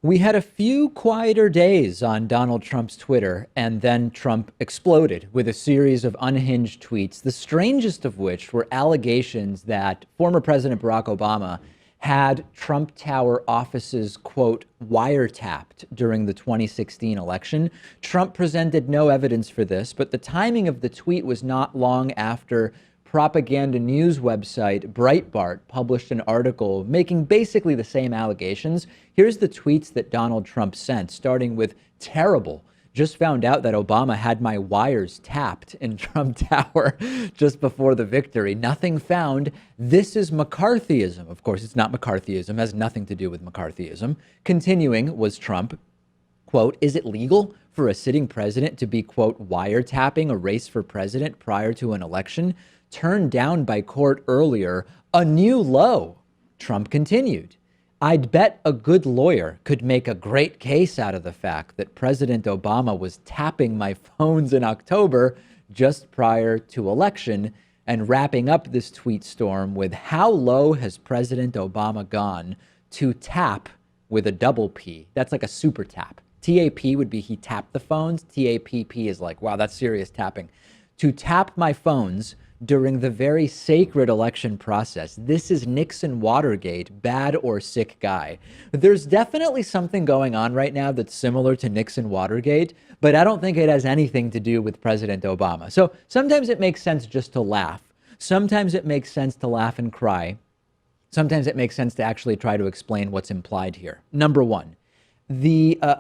We had a few quieter days on Donald Trump's Twitter, and then Trump exploded with a series of unhinged tweets, the strangest of which were allegations that former President Barack Obama had Trump Tower offices, quote, wiretapped during the 2016 election. Trump presented no evidence for this, but the timing of the tweet was not long after propaganda news website Breitbart published an article making basically the same allegations. Here's the tweets that Donald Trump sent, starting with terrible. Just found out that Obama had my wires tapped in Trump Tower just before the victory. Nothing found. This is McCarthyism. Of course, it's not McCarthyism. Has nothing to do with McCarthyism. Continuing was Trump. Quote, is it legal for a sitting president to be, quote, wiretapping a race for president prior to an election? Turned down by court earlier, a new low. Trump continued. I'd bet a good lawyer could make a great case out of the fact that President Obama was tapping my phones in October just prior to election, and wrapping up this tweet storm with how low has President Obama gone to tap with a double P? That's like a super tap. TAP would be he tapped the phones. TAPP is like, wow, that's serious tapping. To tap my phones during the very sacred election process. This is Nixon Watergate, bad or sick guy. There's definitely something going on right now that's similar to Nixon Watergate, but I don't think it has anything to do with President Obama. So sometimes it makes sense just to laugh. Sometimes it makes sense to laugh and cry. Sometimes it makes sense to actually try to explain what's implied here. Number one, an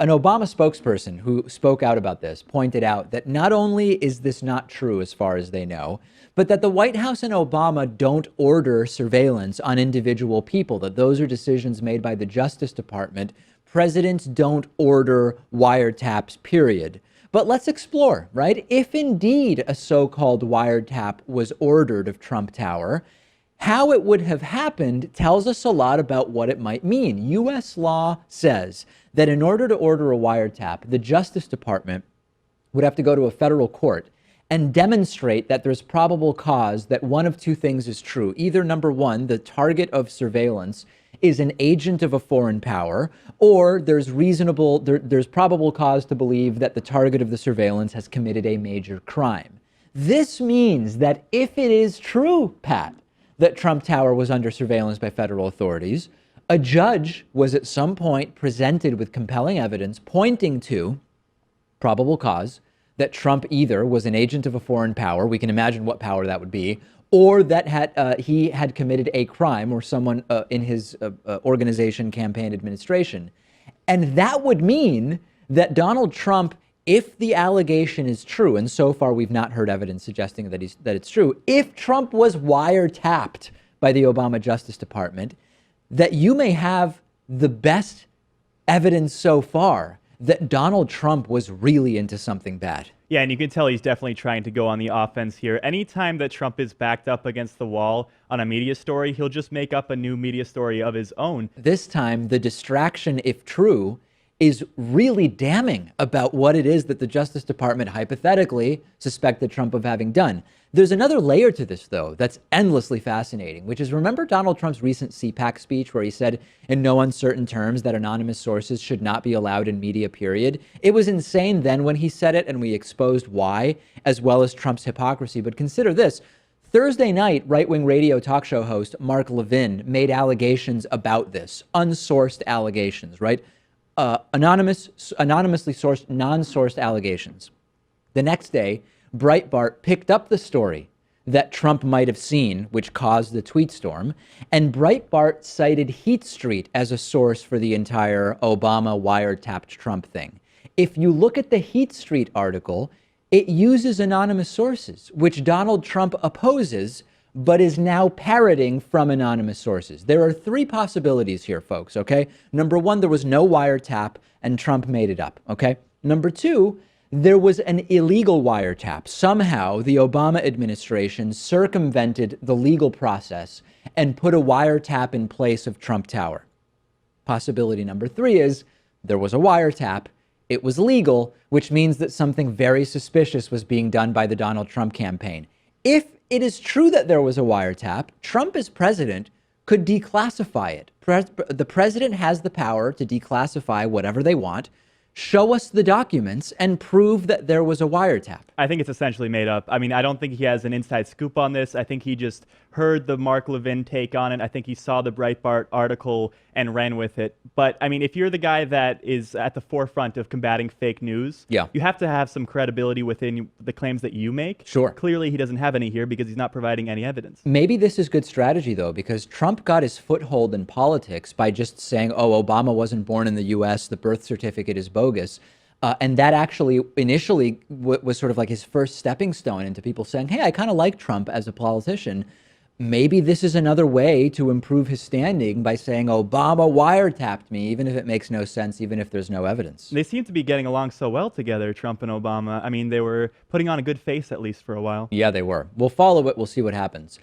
Obama spokesperson who spoke out about this pointed out that not only is this not true as far as they know, but that the White House and Obama don't order surveillance on individual people, that those are decisions made by the Justice Department. Presidents don't order wiretaps, period. But let's explore, right? If indeed a so-called wiretap was ordered of Trump Tower, how it would have happened tells us a lot about what it might mean. U.S. law says that in order to order a wiretap, the Justice Department would have to go to a federal court and demonstrate that there's probable cause that one of two things is true. Either, number one, the target of surveillance is an agent of a foreign power, or there's probable cause to believe that the target of the surveillance has committed a major crime. This means that if it is true, Pat, that Trump Tower was under surveillance by federal authorities, a judge was at some point presented with compelling evidence pointing to probable cause that Trump either was an agent of a foreign power, we can imagine what power that would be, or that he had committed a crime, or someone in his organization, campaign, administration. And that would mean that Donald Trump, if the allegation is true, and so far we've not heard evidence suggesting that it's true, if Trump was wiretapped by the Obama Justice Department, that you may have the best evidence so far that Donald Trump was really into something bad. Yeah, and you can tell he's definitely trying to go on the offense here. Anytime that Trump is backed up against the wall on a media story, he'll just make up a new media story of his own. This time, the distraction, if true, is really damning about what it is that the Justice Department hypothetically suspected Trump of having done. There's another layer to this, though, that's endlessly fascinating, which is, remember Donald Trump's recent CPAC speech where he said in no uncertain terms that anonymous sources should not be allowed in media, period? It was insane then when he said it, and we exposed why, as well as Trump's hypocrisy. But consider this. Thursday night, right-wing radio talk show host Mark Levin made allegations about this, unsourced allegations, right? Anonymously sourced, non-sourced allegations. The next day, Breitbart picked up the story that Trump might have seen, which caused the tweet storm, and Breitbart cited Heat Street as a source for the entire Obama wiretapped Trump thing. If you look at the Heat Street article, it uses anonymous sources, which Donald Trump opposes, but is now parroting from anonymous sources. There are three possibilities here, folks, okay? Number one, there was no wiretap and Trump made it up, okay? Number two, there was an illegal wiretap. Somehow, the Obama administration circumvented the legal process and put a wiretap in place of Trump Tower. Possibility number three is there was a wiretap, it was legal, which means that something very suspicious was being done by the Donald Trump campaign. If it is true that there was a wiretap, Trump as president could declassify it, the president has the power to declassify whatever they want. Show us the documents and prove that there was a wiretap. I think it's essentially made up. I mean, I don't think he has an inside scoop on this. I think he just heard the Mark Levin take on it. I think he saw the Breitbart article and ran with it. But I mean, if you're the guy that is at the forefront of combating fake news, Yeah. you have to have some credibility within the claims that you make. Sure. Clearly, he doesn't have any here because he's not providing any evidence. Maybe this is good strategy, though, because Trump got his foothold in politics by just saying, oh, Obama wasn't born in the U.S., the birth certificate is bogus. And that actually initially was sort of like his first stepping stone into people saying, hey, I kind of like Trump as a politician. Maybe this is another way to improve his standing by saying Obama wiretapped me, even if it makes no sense, even if there's no evidence. They seem to be getting along so well together, Trump and Obama. I mean, they were putting on a good face, at least for a while. Yeah, they were. We'll follow it. We'll see what happens.